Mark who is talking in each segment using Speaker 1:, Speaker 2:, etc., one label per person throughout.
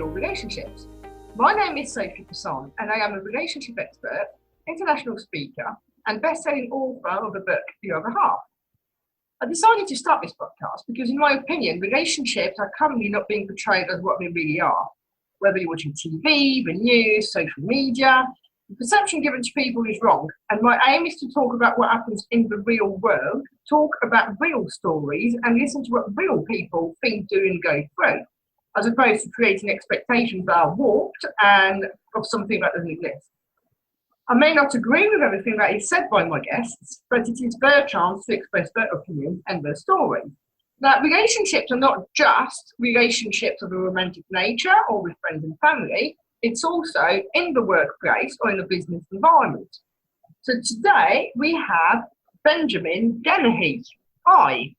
Speaker 1: real relationships. My name is Sophie Personne, and I am a relationship expert, international speaker, and best-selling author of the book, The Other Half. I decided to start this podcast because, in my opinion, relationships are currently not being portrayed as what they really are. Whether you're watching TV, the news, social media, the perception given to people is wrong. And my aim is to talk about what happens in the real world, talk about real stories, and listen to what real people think, do, and go through, as opposed to creating expectations that are warped and of something that doesn't exist. I may not agree with everything that is said by my guests, but it is their chance to express their opinion and their story. Now, relationships are not just relationships of a romantic nature or with friends and family. It's also in the workplace or in the business environment. So today we have Benjamin Dennehy. Hi.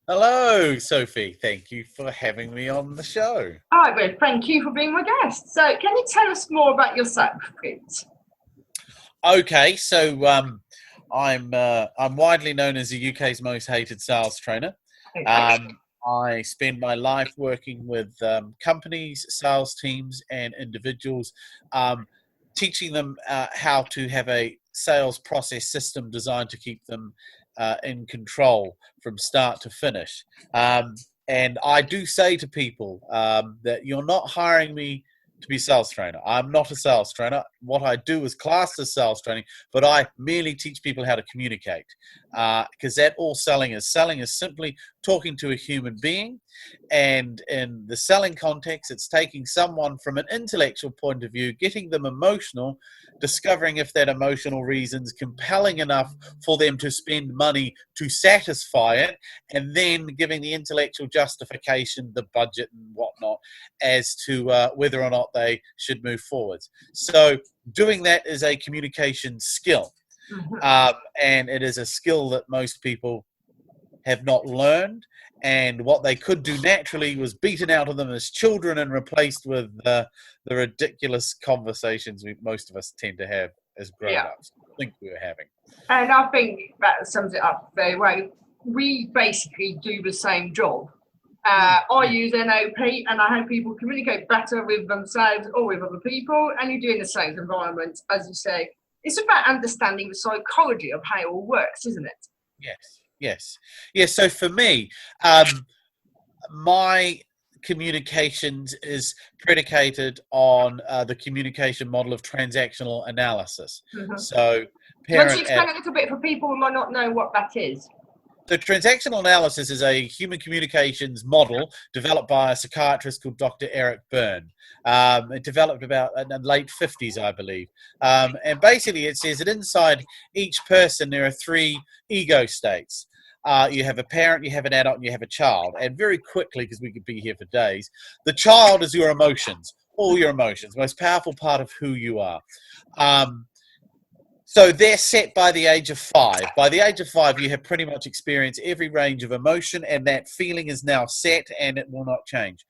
Speaker 2: Hello, Sophie. Thank you for having me on the show.
Speaker 1: Hi, well, thank you for being my guest. So can you tell us more about yourself, please?
Speaker 2: Okay, so I'm widely known as the UK's most hated sales trainer. I spend my life working with companies, sales teams, and individuals, teaching them how to have a sales process system designed to keep them in control from start to finish. And I do say to people that you're not hiring me to be a sales trainer. I'm not a sales trainer. What I do is classed as sales training, but I merely teach people how to communicate, because that all selling is. Selling is simply talking to a human being, and in the selling context, it's taking someone from an intellectual point of view, getting them emotional, discovering if that emotional reason's compelling enough for them to spend money to satisfy it, and then giving the intellectual justification, the budget and whatnot, as to whether or not they should move forwards. So doing that is a communication skill, and it is a skill that most people have not learned, and what they could do naturally was beaten out of them as children and replaced with the ridiculous conversations most of us tend to have as grown-ups. I think we were having.
Speaker 1: And I think that sums it up very well. We basically do the same job. I use NLP, and I help people communicate better with themselves or with other people, and you do in the same environment, as you say. It's about understanding the psychology of how it all works, isn't it?
Speaker 2: Yes. So for me, my communications is predicated on the communication model of transactional analysis. So,
Speaker 1: why don't you explain a little bit for people who might not know what that is?
Speaker 2: The transactional analysis is a human communications model developed by a psychiatrist called Dr. Eric Berne. It developed about in the late 50s, I believe. And basically it says that inside each person there are three ego states. You have a parent, you have an adult, and you have a child. And very quickly, because we could be here for days, the child is your emotions, all your emotions, most powerful part of who you are. So they're set by the age of 5. By the age of 5, you have pretty much experienced every range of emotion, and that feeling is now set, and it will not change.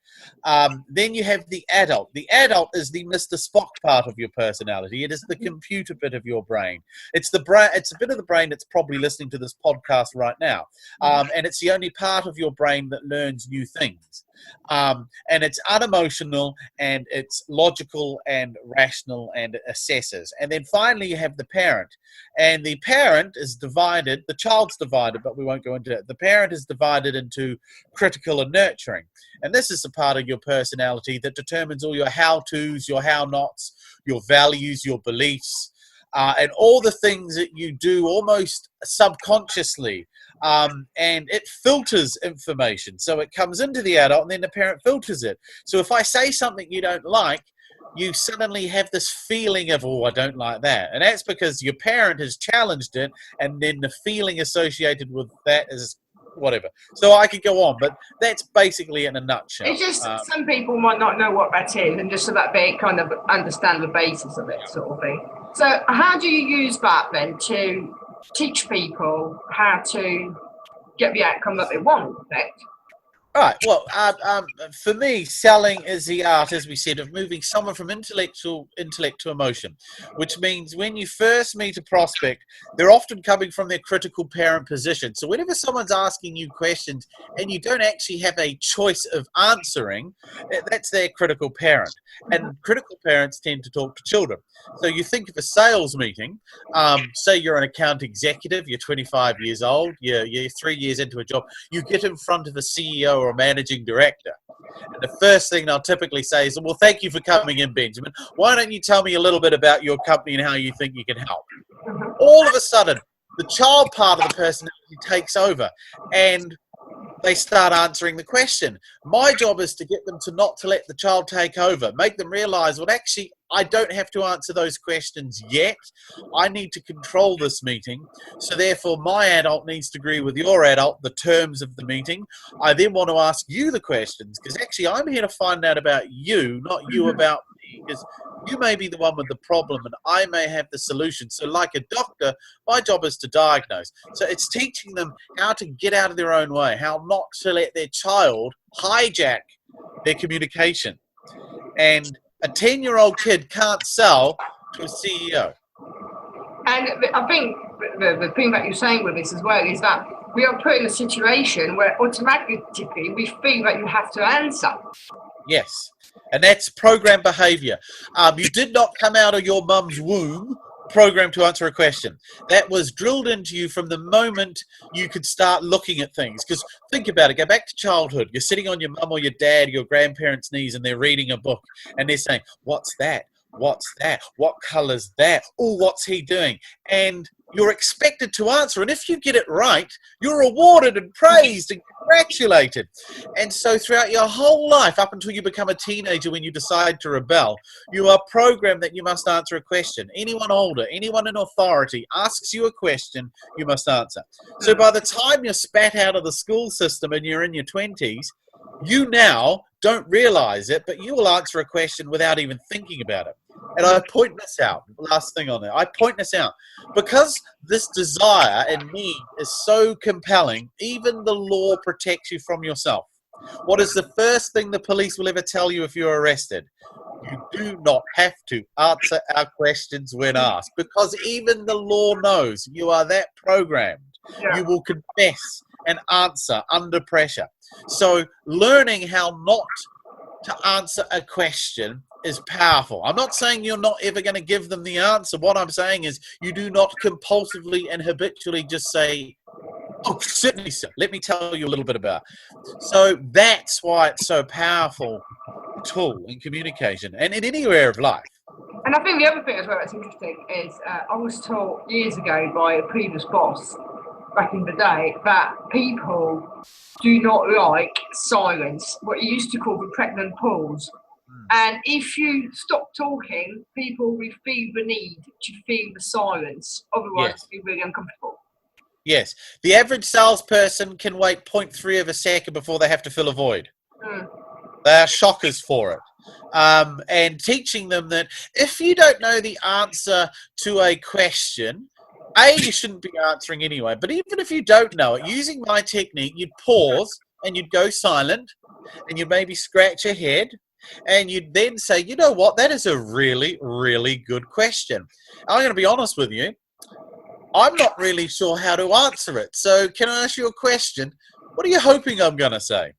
Speaker 2: Then you have the adult. The adult is the Mr. Spock part of your personality. It is the computer bit of your brain. It's the brain. It's a bit of the brain that's probably listening to this podcast right now, and it's the only part of your brain that learns new things. And it's unemotional, and it's logical and rational, and it assesses. And then finally you have the parent, and the parent is divided, the child's divided, but we won't go into it. The parent is divided into critical and nurturing, and this is the part of your personality that determines all your how-tos, your how-nots, your values, your beliefs, and all the things that you do almost subconsciously. And it filters information. So it comes into the adult, and then the parent filters it. So if I say something you don't like, you suddenly have this feeling of, oh, I don't like that. And that's because your parent has challenged it, and then the feeling associated with that is whatever. So I could go on, but that's basically in a nutshell.
Speaker 1: It's just some people might not know what that is, and just so that they kind of understand the basis of it, sort of thing. So how do you use that then to teach people how to get the outcome that they want, in fact?
Speaker 2: Right. Well, for me, selling is the art, as we said, of moving someone from intellect to emotion, which means when you first meet a prospect, they're often coming from their critical parent position. So whenever someone's asking you questions and you don't actually have a choice of answering, that's their critical parent. And critical parents tend to talk to children. So you think of a sales meeting, say you're an account executive, you're 25 years old, you're 3 years into a job, you get in front of a CEO or a managing director. And the first thing they'll typically say is, well, thank you for coming in, Benjamin. Why don't you tell me a little bit about your company and how you think you can help? All of a sudden, the child part of the personality takes over and they start answering the question. My job is to get them to not to let the child take over, make them realize, well, actually, I don't have to answer those questions yet. I need to control this meeting. So therefore, my adult needs to agree with your adult, the terms of the meeting. I then want to ask you the questions because actually I'm here to find out about you, not you about me, because you may be the one with the problem and I may have the solution. So like a doctor, my job is to diagnose. So it's teaching them how to get out of their own way, how not to let their child hijack their communication. And a 10-year-old kid can't sell to a CEO.
Speaker 1: And I think the thing that you're saying with this as well is that we are put in a situation where automatically we feel that you have to answer.
Speaker 2: Yes, and that's program behavior. You did not come out of your mum's womb programmed to answer a question. That was drilled into you from the moment you could start looking at things. Because think about it, go back to childhood. You're sitting on your mum or your dad or your grandparents' knees and they're reading a book and they're saying, what's that? What's that? What color's that? Oh, what's he doing? And you're expected to answer. And if you get it right, you're rewarded and praised and congratulated. And so throughout your whole life, up until you become a teenager when you decide to rebel, you are programmed that you must answer a question. Anyone older, anyone in authority asks you a question, you must answer. So by the time you're spat out of the school system and you're in your 20s, you now don't realize it, but you will answer a question without even thinking about it. And I point this out, last thing on there, I point this out because this desire and need is so compelling, even the law protects you from yourself. What is the first thing the police will ever tell you if you're arrested? You do not have to answer our questions when asked, because even the law knows you are that programmed.
Speaker 1: Yeah.
Speaker 2: You will confess and answer under pressure. So learning how not to answer a question is powerful. I'm not saying you're not ever going to give them the answer. What I'm saying is you do not compulsively and habitually just say, oh, certainly, sir. Let me tell you a little bit about it. So that's why it's so powerful tool in communication and in any area of life.
Speaker 1: And I think the other thing as well that's interesting is I was taught years ago by a previous boss back in the day that people do not like silence, what you used to call the pregnant pause. And if you stop talking, people will feel the need to feel the silence. Otherwise,
Speaker 2: Yes.
Speaker 1: they'll be really uncomfortable.
Speaker 2: Yes. The average salesperson can wait 0.3 of a second before they have to fill a void. They are shockers for it. And teaching them that if you don't know the answer to a question, you shouldn't be answering anyway. But even if you don't know it, using my technique, you'd pause and you'd go silent and you'd maybe scratch your head and you'd then say, you know what, that is a really, really good question. I'm going to be honest with you. I'm not really sure how to answer it. So can I ask you a question? What are you hoping I'm going to say?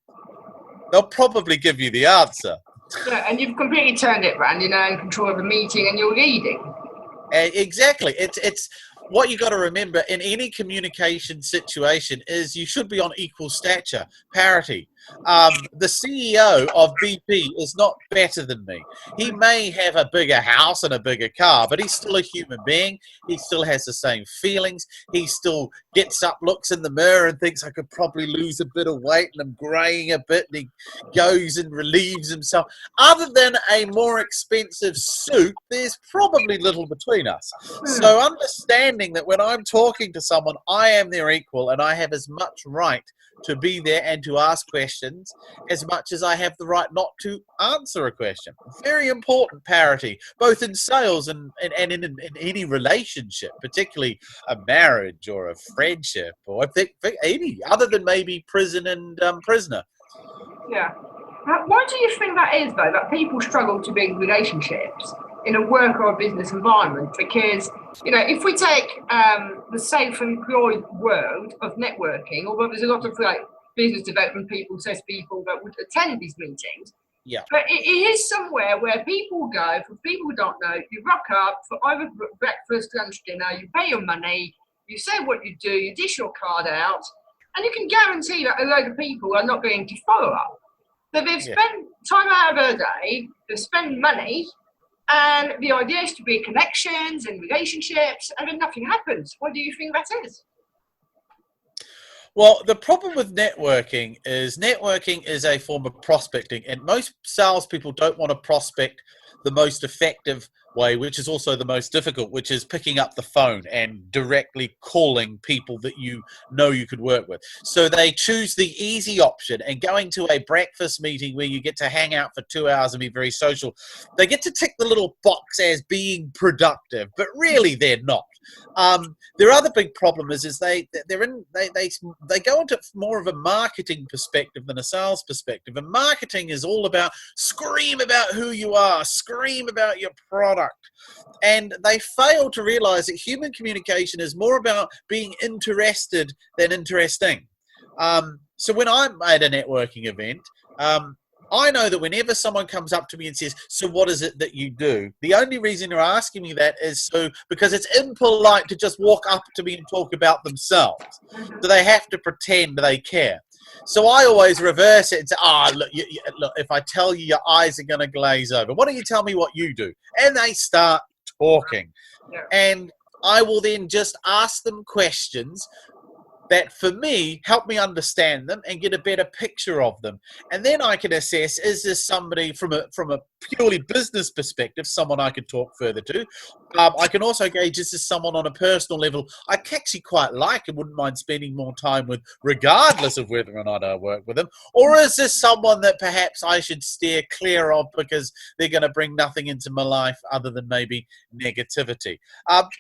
Speaker 2: They'll probably give you the answer.
Speaker 1: Yeah, and you've completely turned it around, in control of a meeting and you're leading.
Speaker 2: Exactly. It's what you got to remember in any communication situation is you should be on equal stature, parity. The CEO of BP is not better than me. He may have a bigger house and a bigger car, but he's still a human being. He still has the same feelings. He still gets up, looks in the mirror and thinks I could probably lose a bit of weight and I'm graying a bit, and he goes and relieves himself. Other than a more expensive suit, there's probably little between us. So understanding that when I'm talking to someone, I am their equal and I have as much right to be there and to ask questions as much as I have the right not to answer a question. Very important parity, both in sales and in any relationship, particularly a marriage or a friendship or any, other than maybe prison and prisoner.
Speaker 1: Yeah. Why do you think that is, though, that people struggle to build relationships in a work or a business environment? Because, if we take the self-employed world of networking, although there's a lot of business development people, sales people that would attend these meetings,
Speaker 2: Yeah.
Speaker 1: but it is somewhere where people go, for people who don't know, you rock up for either breakfast, lunch, dinner, you pay your money, you say what you do, you dish your card out, and you can guarantee that a load of people are not going to follow up. So they've spent time out of their day, they've spent money, and the idea is to build connections and relationships, and then nothing happens. What do you think that is?
Speaker 2: Well, the problem with networking is a form of prospecting, and most salespeople don't want to prospect the most effective way, which is also the most difficult, which is picking up the phone and directly calling people that you know you could work with. So they choose the easy option, and going to a breakfast meeting where you get to hang out for 2 hours and be very social, they get to tick the little box as being productive, but really they're not. Their other big problem is they go into more of a marketing perspective than a sales perspective. And marketing is all about scream about who you are, scream about your product. And they fail to realize that human communication is more about being interested than interesting. So when I'm at a networking event, I know that whenever someone comes up to me and says, "So what is it that you do?" The only reason they're asking me that is because it's impolite to just walk up to me and talk about themselves. So they have to pretend they care. So I always reverse it and say, look, if I tell you, your eyes are going to glaze over. Why don't you tell me what you do? And they start talking. And I will then just ask them questions that, for me, help me understand them and get a better picture of them. And then I can assess, is this somebody from a purely business perspective, someone I could talk further to? I can also gauge, is this someone on a personal level I actually quite like and wouldn't mind spending more time with, regardless of whether or not I work with them? Or is this someone that perhaps I should steer clear of because they're going to bring nothing into my life other than maybe negativity?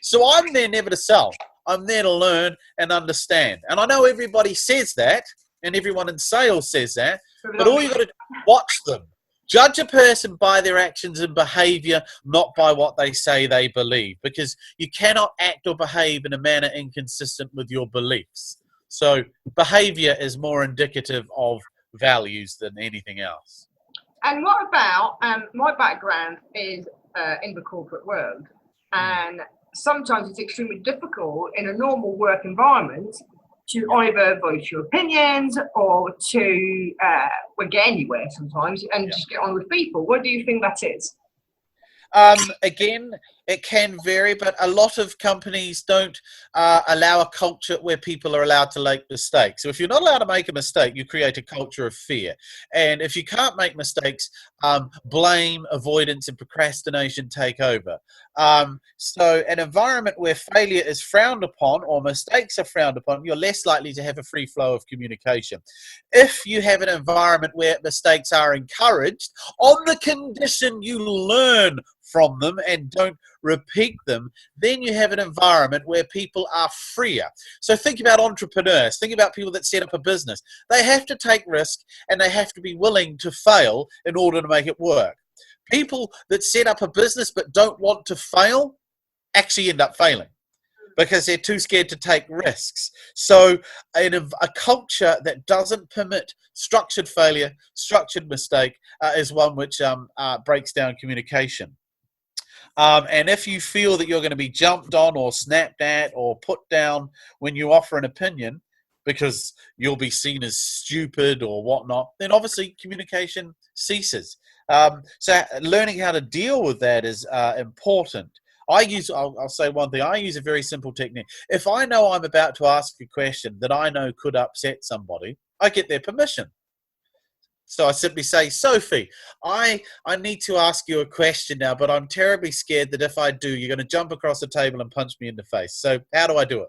Speaker 2: So I'm there never to sell. I'm there to learn and understand. And I know everybody says that, and everyone in sales says that, but all you got to do is watch them. Judge a person by their actions and behavior, not by what they say they believe, because you cannot act or behave in a manner inconsistent with your beliefs. So behavior is more indicative of values than anything else.
Speaker 1: And what about, my background is in the corporate world, and sometimes it's extremely difficult in a normal work environment to either voice your opinions or to get anywhere sometimes and just get on with people. What do you think that is?
Speaker 2: Again, it can vary, but a lot of companies don't allow a culture where people are allowed to make mistakes. So if you're not allowed to make a mistake, you create a culture of fear. And if you can't make mistakes, blame, avoidance, and procrastination take over. So an environment where failure is frowned upon or mistakes are frowned upon, you're less likely to have a free flow of communication. If you have an environment where mistakes are encouraged, on the condition you learn from them and don't repeat them, then you have an environment where people are freer. So think about entrepreneurs, think about people that set up a business. They have to take risk and they have to be willing to fail in order to make it work. People that set up a business but don't want to fail actually end up failing because they're too scared to take risks. So in a culture that doesn't permit structured failure, structured mistake is one which breaks down communication. And if you feel that you're going to be jumped on or snapped at or put down when you offer an opinion because you'll be seen as stupid or whatnot, then obviously communication ceases. So learning how to deal with that is important. I'll say one thing. I use a very simple technique. If I know I'm about to ask a question that I know could upset somebody, I get their permission. So I simply say, Sophie, I need to ask you a question now, but I'm terribly scared that if I do, you're going to jump across the table and punch me in the face. So how do I do it?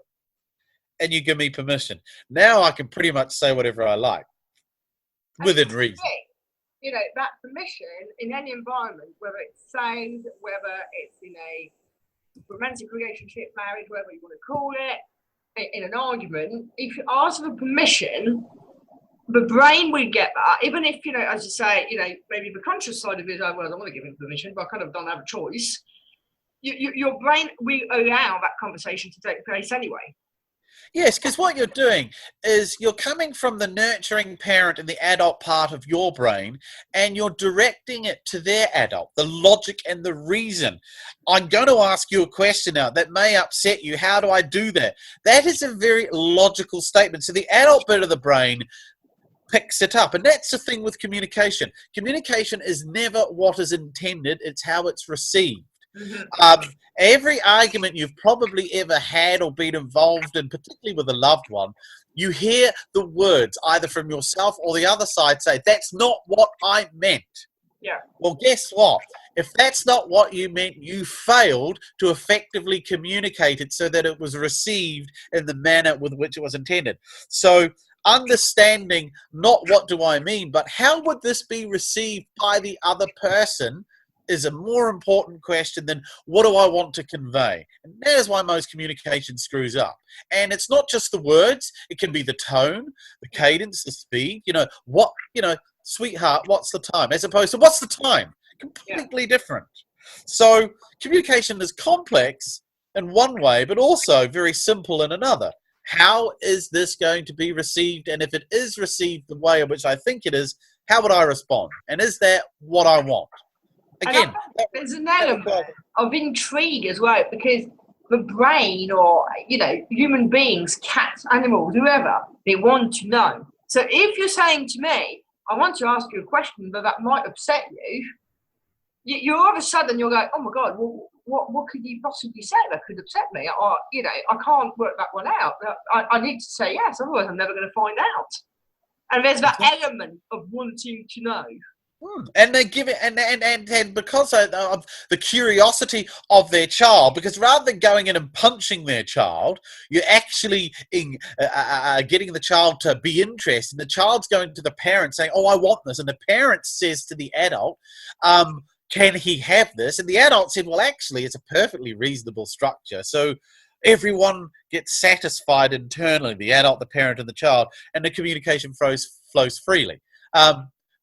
Speaker 2: And you give me permission. Now I can pretty much say whatever I like, within reason.
Speaker 1: You know, that permission in any environment, whether it's sales, whether it's in a romantic relationship, marriage, whatever you want to call it, in an argument, if you ask for permission, the brain will get that, even if, as you say, maybe the conscious side of it is, oh, well, I don't want to give him permission, but I kind of don't have a choice. Your brain will allow that conversation to take place anyway.
Speaker 2: Yes, because what you're doing is you're coming from the nurturing parent and the adult part of your brain, and you're directing it to their adult, the logic and the reason. I'm going to ask you a question now that may upset you. How do I do that? That is a very logical statement. So the adult bit of the brain picks it up. And that's the thing with communication. Communication is never what is intended, it's how it's received. Every argument you've probably ever had or been involved in, particularly with a loved one, you hear the words either from yourself or the other side say, that's not what I meant.
Speaker 1: Yeah.
Speaker 2: Well, guess what? If that's not what you meant, you failed to effectively communicate it so that it was received in the manner with which it was intended. So understanding not what do I mean, but how would this be received by the other person is a more important question than what do I want to convey. And that is why most communication screws up. And it's not just the words, it can be the tone, the cadence, the speed, sweetheart, what's the time? As opposed to what's the time? Completely different. So communication is complex in one way, but also very simple in another. How is this going to be received? And if it is received the way in which I think it is, how would I respond? And is that what I want? Again,
Speaker 1: there's an element of intrigue as well, because the brain, or human beings, cats, animals, whoever, they want to know. So if you're saying to me, I want to ask you a question that might upset you, all of a sudden you're like, oh my god, well, what could you possibly say that could upset me? Or I can't work that one out. I need to say yes, otherwise I'm never going to find out. And there's that element of wanting to know.
Speaker 2: And they give it, and because of the curiosity of their child, because rather than going in and punching their child, you're actually getting the child to be interested. The child's going to the parent saying, oh, I want this. And the parent says to the adult, can he have this? And the adult said, well, actually, it's a perfectly reasonable structure. So everyone gets satisfied internally, the adult, the parent, and the child, and the communication flows freely.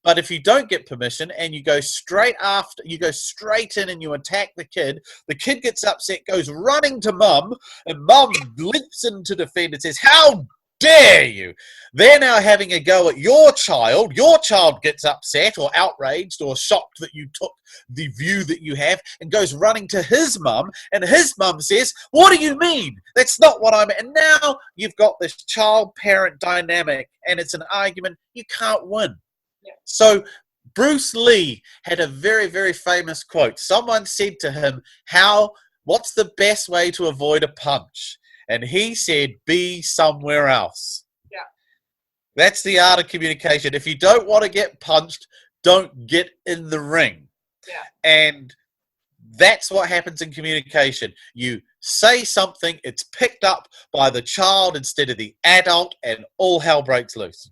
Speaker 2: But if you don't get permission and you go straight in and you attack the kid gets upset, goes running to mum, and mum leaps in to defend and says, how dare you? They're now having a go at your child. Your child gets upset or outraged or shocked that you took the view that you have and goes running to his mum, and his mum says, what do you mean? That's not what I meant. And now you've got this child-parent dynamic, and it's an argument you can't win. So Bruce Lee had a very, very famous quote. Someone said to him, what's the best way to avoid a punch? And he said, be somewhere else.
Speaker 1: Yeah.
Speaker 2: That's the art of communication. If you don't want to get punched, don't get in the ring.
Speaker 1: Yeah.
Speaker 2: And that's what happens in communication. You say something, it's picked up by the child instead of the adult, and all hell breaks loose.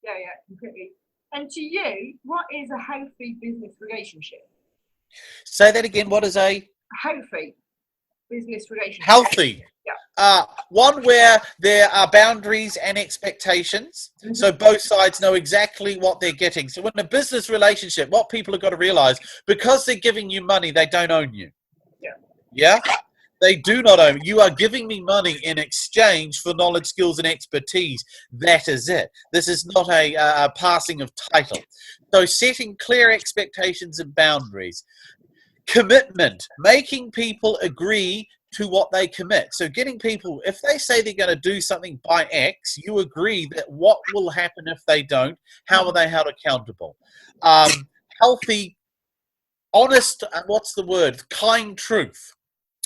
Speaker 1: Yeah, completely. And to you, what is a healthy business relationship?
Speaker 2: Say that again. What is a
Speaker 1: healthy business relationship?
Speaker 2: Healthy.
Speaker 1: Yeah.
Speaker 2: One where there are boundaries and expectations, so both sides know exactly what they're getting. So in a business relationship, what people have got to realize, because they're giving you money, they don't own you. Yeah? They do not own. You are giving me money in exchange for knowledge, skills, and expertise. That is it. This is not a passing of title. So setting clear expectations and boundaries. Commitment. Making people agree to what they commit. So getting people, if they say they're going to do something by X, you agree that what will happen if they don't, how are they held accountable? Healthy, honest, kind truth.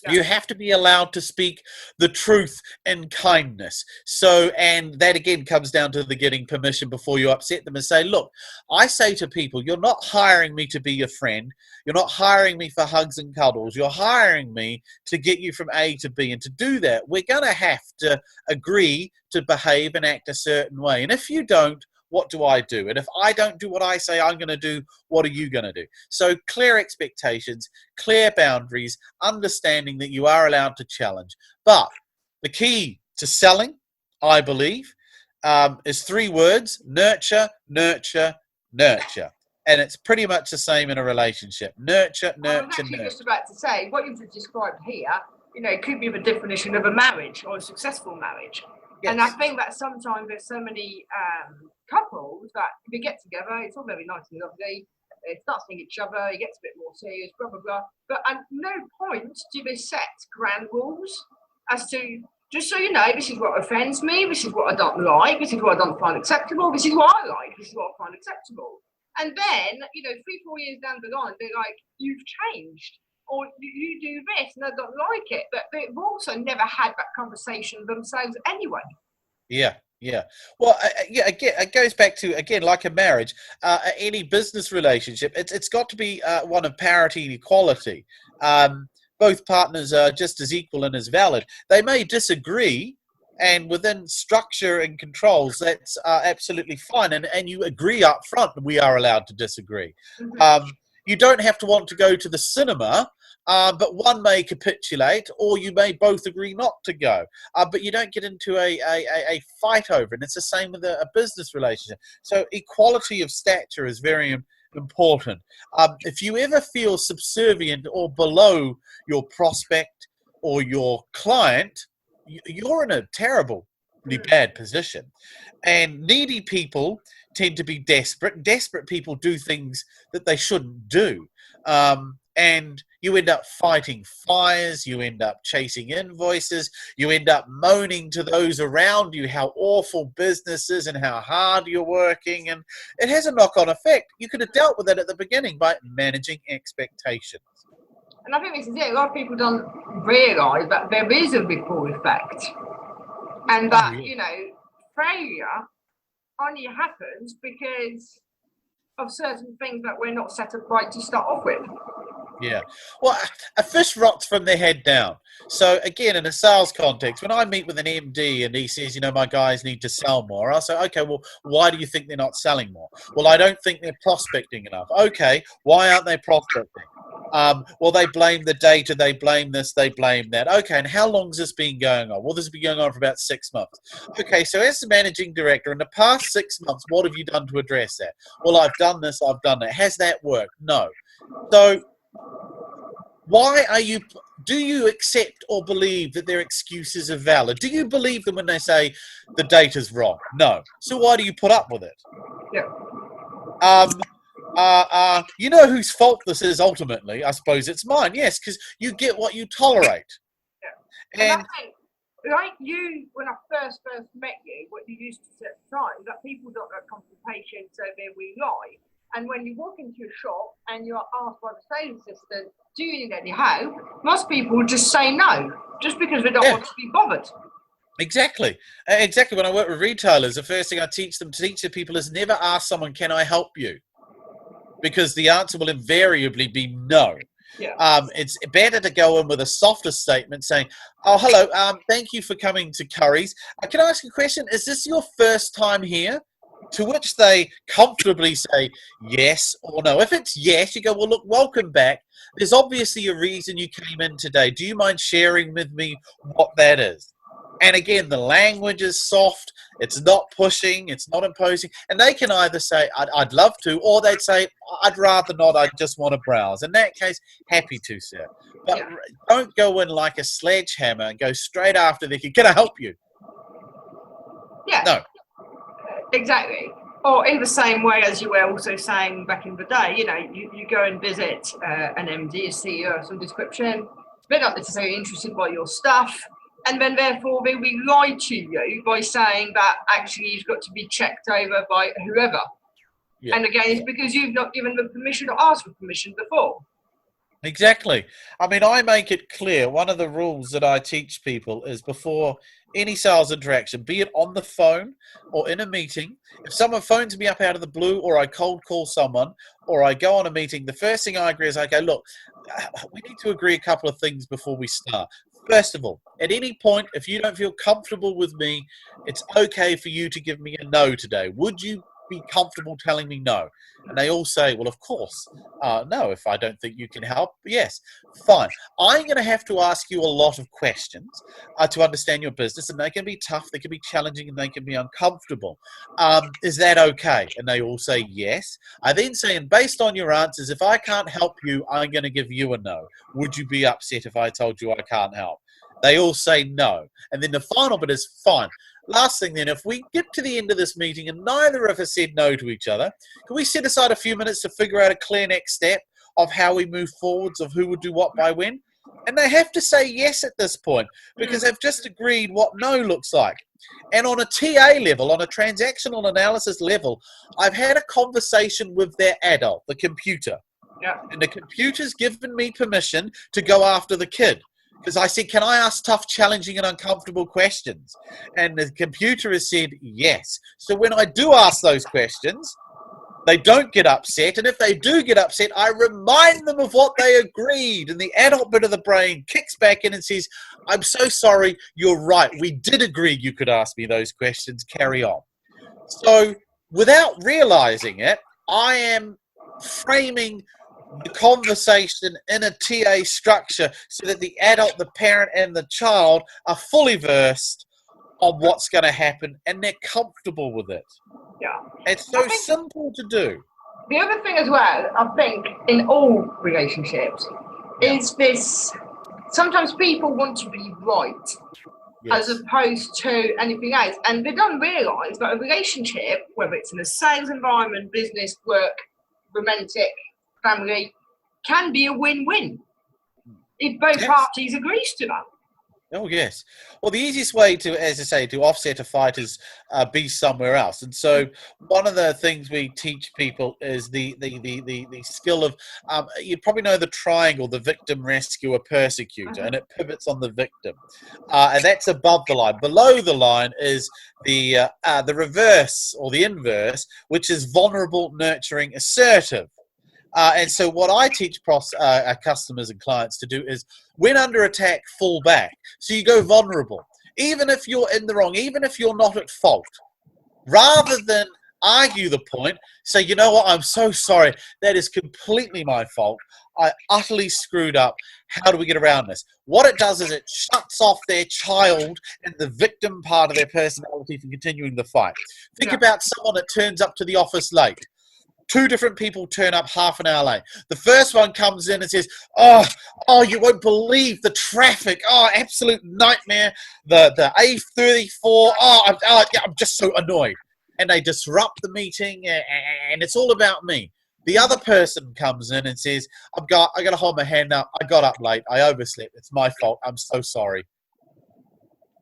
Speaker 2: You have to be allowed to speak the truth in kindness. So, and that again comes down to the getting permission before you upset them and say, look, I say to people, you're not hiring me to be your friend. You're not hiring me for hugs and cuddles. You're hiring me to get you from A to B. And to do that, we're going to have to agree to behave and act a certain way. And if you don't, what do I do? And if I don't do what I say I'm going to do, what are you going to do? So clear expectations, clear boundaries, understanding that you are allowed to challenge. But the key to selling, I believe, is 3 words: nurture, nurture, nurture. And it's pretty much the same in a relationship. Nurture,
Speaker 1: I was
Speaker 2: nurture,
Speaker 1: actually
Speaker 2: nurture.
Speaker 1: just about to say, what you've described here, it could be the definition of a marriage or a successful marriage. Yes. And I think that sometimes there's so many couples that if they get together, it's all very nice and lovely. They start seeing each other, it gets a bit more serious, blah, blah, blah. But at no point do they set grand rules as to, just so you know, this is what offends me, this is what I don't like, this is what I don't find acceptable, this is what I like, this is what I find acceptable. And then, 3-4 years down the line, they're like, you've changed, or you do this, and I don't like it. But they've also never had that conversation themselves anyway.
Speaker 2: Yeah. Well, again, it goes back to, again, like a marriage, any business relationship, it's got to be one of parity and equality. Both partners are just as equal and as valid. They may disagree, and within structure and controls, that's absolutely fine. And you agree up front that we are allowed to disagree. Mm-hmm. You don't have to want to go to the cinema, but one may capitulate, or you may both agree not to go. But you don't get into a fight over it. And it's the same with a business relationship. So equality of stature is very important. If you ever feel subservient or below your prospect or your client, you're in a terribly bad position. And needy people tend to be desperate. Desperate people do things that they shouldn't do. And you end up fighting fires, you end up chasing invoices, you end up moaning to those around you how awful business is and how hard you're working. And it has a knock-on effect. You could have dealt with it at the beginning by managing expectations.
Speaker 1: And I think this is it. A lot of people don't realise that there is a ripple effect. And that, failure only happens because of certain things that we're not set up right to start off with.
Speaker 2: Yeah. Well, a fish rots from their head down. So again, in a sales context, when I meet with an MD and he says, my guys need to sell more, I'll say, okay, well, why do you think they're not selling more? Well, I don't think they're prospecting enough. Okay, why aren't they prospecting? Well, they blame the data, they blame this, they blame that. Okay, and how long has this been going on? Well, this has been going on for about 6 months. Okay, so as the managing director, in the past 6 months, what have you done to address that? Well, I've done this, I've done that. Has that worked? No. So do you accept or believe that their excuses are valid? Do you believe them when they say the data's wrong? No. So why do you put up with it?
Speaker 1: Yeah.
Speaker 2: You know whose fault this is ultimately? I suppose it's mine. Yes, because you get what you tolerate.
Speaker 1: Yeah. And I think, like you, when I first met you, what you used to say at the time, that people don't like confrontation, so they rely. And when you walk into a shop and you're asked by the sales assistant, do you need any help? Most people just say no, just because they don't want to be bothered.
Speaker 2: Exactly. When I work with retailers, the first thing I teach the people is never ask someone, can I help you? Because the answer will invariably be no.
Speaker 1: Yeah.
Speaker 2: It's better to go in with a softer statement saying, oh, hello, thank you for coming to Curry's. Can I ask you a question? Is this your first time here? To which they comfortably say yes or no. If it's yes, you go, well, look, welcome back. There's obviously a reason you came in today. Do you mind sharing with me what that is? And again, the language is soft. It's not pushing. It's not imposing. And they can either say, I'd love to, or they'd say, I'd rather not. I just want to browse. In that case, happy to, sir. But don't go in like a sledgehammer and go straight after the kid. Can I help you?
Speaker 1: Yeah.
Speaker 2: No.
Speaker 1: Exactly. Or in the same way as you were also saying back in the day, you go and visit an MD, a CEO of some description. They're not necessarily interested by your stuff. And then therefore they will lie to you by saying that actually you've got to be checked over by whoever. Yeah. And again, it's because you've not given them permission or asked for permission before.
Speaker 2: Exactly. I mean, I make it clear. One of the rules that I teach people is before any sales interaction, be it on the phone or in a meeting, if someone phones me up out of the blue or I cold call someone or I go on a meeting, the first thing I agree is I go, look, we need to agree a couple of things before we start. First of all, at any point, if you don't feel comfortable with me, it's okay for you to give me a no today. Would you be comfortable telling me no? And they all say, well, of course. No, if I don't think you can help, yes. Fine. I'm going to have to ask you a lot of questions to understand your business, and they can be tough, they can be challenging, and they can be uncomfortable. Is that okay? And they all say yes. I then say, and based on your answers, if I can't help you, I'm going to give you a no. Would you be upset if I told you I can't help? They all say no. And then the final bit is fine. Last thing then, if we get to the end of this meeting and neither of us said no to each other, can we set aside a few minutes to figure out a clear next step of how we move forwards, of who would do what by when? And they have to say yes at this point because they've just agreed what no looks like. And on a TA level, on a transactional analysis level, I've had a conversation with their adult, the computer.
Speaker 1: Yeah.
Speaker 2: And the computer's given me permission to go after the kid. Because I said, can I ask tough, challenging, and uncomfortable questions? And the computer has said yes. So when I do ask those questions, they don't get upset. And if they do get upset, I remind them of what they agreed. And the adult bit of the brain kicks back in and says, I'm so sorry, you're right. We did agree you could ask me those questions. Carry on. So without realizing it, I am framing the conversation in a TA structure so that the adult, the parent, and the child are fully versed on what's going to happen and they're comfortable with it.
Speaker 1: Yeah.
Speaker 2: It's so simple to do.
Speaker 1: The other thing as well, I think, in all relationships, is this, sometimes people want to be right as opposed to anything else. And they don't realise that a relationship, whether it's in a sales environment, business, work, romantic, family, can be a win-win if both parties agree to that.
Speaker 2: Oh, yes. Well, the easiest way to, as I say, to offset a fight is be somewhere else. And so one of the things we teach people is the skill of, you probably know the triangle, the victim, rescuer, persecutor, and it pivots on the victim. And that's above the line. Below the line is the reverse or the inverse, which is vulnerable, nurturing, assertive. And so what I teach our customers and clients to do is when under attack, fall back. So you go vulnerable. Even if you're in the wrong, even if you're not at fault, rather than argue the point, say, you know what, I'm so sorry. That is completely my fault. I utterly screwed up. How do we get around this? What it does is it shuts off their child and the victim part of their personality from continuing the fight. Think about someone that turns up to the office late. Two different people turn up half an hour late. The first one comes in and says, oh, you won't believe the traffic. Oh, absolute nightmare. The A34. I'm just so annoyed. And they disrupt the meeting and it's all about me. The other person comes in and says, I got to hold my hand up. I got up late. I overslept. It's my fault. I'm so sorry.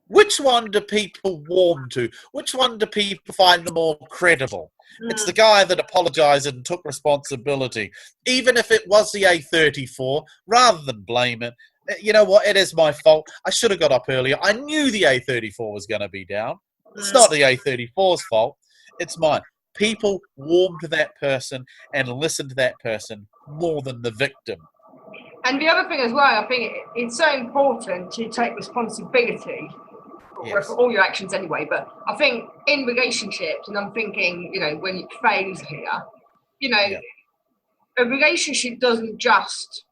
Speaker 2: Which one do people warm to? Which one do people find the more credible? It's the guy that apologized and took responsibility, even if it was the A34, rather than blame it. You know what? It is my fault. I should have got up earlier. I knew the A34 was going to be down. It's not the A34's fault. It's mine. People warm to that person and listen to that person more than the victim.
Speaker 1: And the other thing as well, I think it's so important to take responsibility for all your actions anyway, but I think in relationships, and I'm thinking, when it fails here, a relationship doesn't just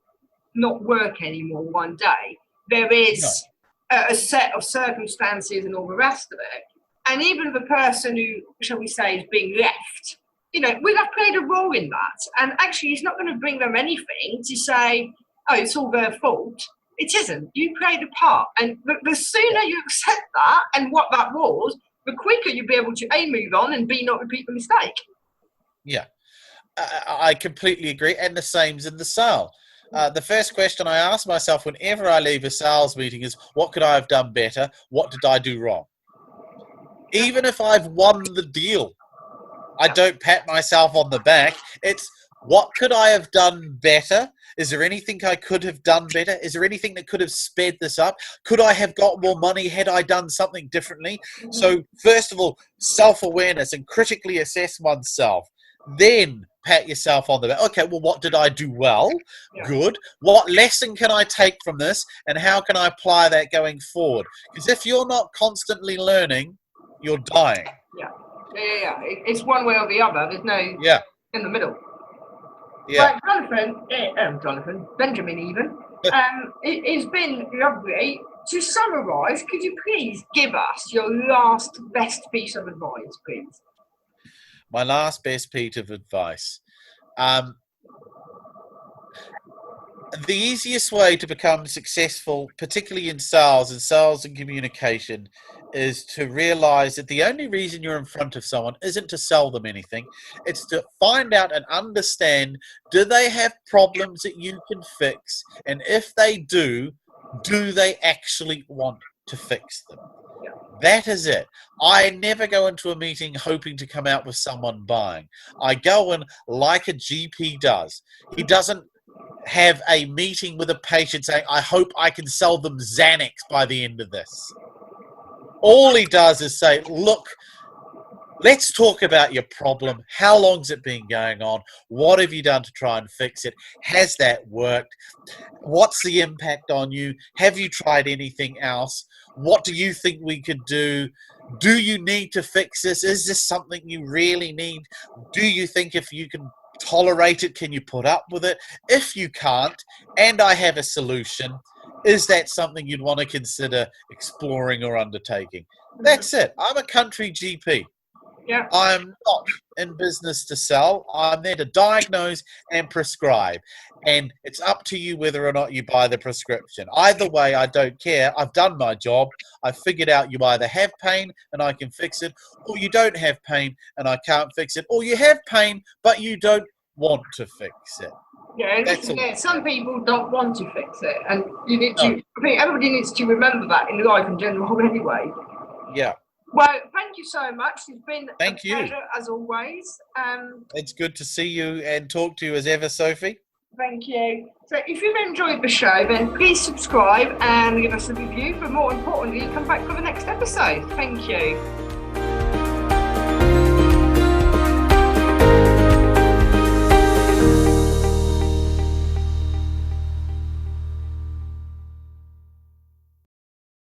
Speaker 1: not work anymore one day. There is a set of circumstances and all the rest of it. And even the person who, shall we say, is being left, will have played a role in that. And actually, it's not going to bring them anything to say, oh, it's all their fault. It isn't. You played a part. And the sooner you accept that and what that was, the quicker you'll be able to A, move on, and B, not repeat the mistake.
Speaker 2: Yeah, I completely agree. And the same's in the sale. The first question I ask myself whenever I leave a sales meeting is, what could I have done better? What did I do wrong? Even if I've won the deal, I don't pat myself on the back. It's, what could I have done better? Is there anything I could have done better? Is there anything that could have sped this up? Could I have got more money had I done something differently? So first of all, self-awareness and critically assess oneself. Then pat yourself on the back. Okay, well, what did I do well? Good. What lesson can I take from this? And how can I apply that going forward? Because if you're not constantly learning, you're dying.
Speaker 1: Yeah. It's one way or the other. There's no in the middle.
Speaker 2: Yeah.
Speaker 1: But Benjamin even, it's been lovely. To summarise, could you please give us your last best piece of advice, please?
Speaker 2: My last best piece of advice. The easiest way to become successful, particularly in sales and communication, is to realize that the only reason you're in front of someone isn't to sell them anything. It's to find out and understand, do they have problems that you can fix? And if they do they actually want to fix them? That is it. I never go into a meeting hoping to come out with someone buying. I go in like a GP does. He doesn't have a meeting with a patient saying, I hope I can sell them Xanax by the end of this. All he does is say, look, let's talk about your problem. How long's it been going on? What have you done to try and fix it? Has that worked? What's the impact on you? Have you tried anything else? What do you think we could do? Do you need to fix this? Is this something you really need? Do you think if you can tolerate it, can you put up with it? If you can't, and I have a solution, is that something you'd want to consider exploring or undertaking? That's it. I'm a country GP.
Speaker 1: Yeah.
Speaker 2: I'm not in business to sell. I'm there to diagnose and prescribe. And it's up to you whether or not you buy the prescription. Either way, I don't care. I've done my job. I've figured out you either have pain and I can fix it, or you don't have pain and I can't fix it, or you have pain but you don't want to fix it.
Speaker 1: Yeah, some people don't want to fix it, and you need to. I think everybody needs to remember that in life in general, anyway.
Speaker 2: Yeah.
Speaker 1: Well, thank you so much. It's been a pleasure, as always.
Speaker 2: It's good to see you and talk to you as ever, Sophie.
Speaker 1: Thank you. So if you've enjoyed the show, then please subscribe and give us a review. But more importantly, come back for the next episode. Thank you.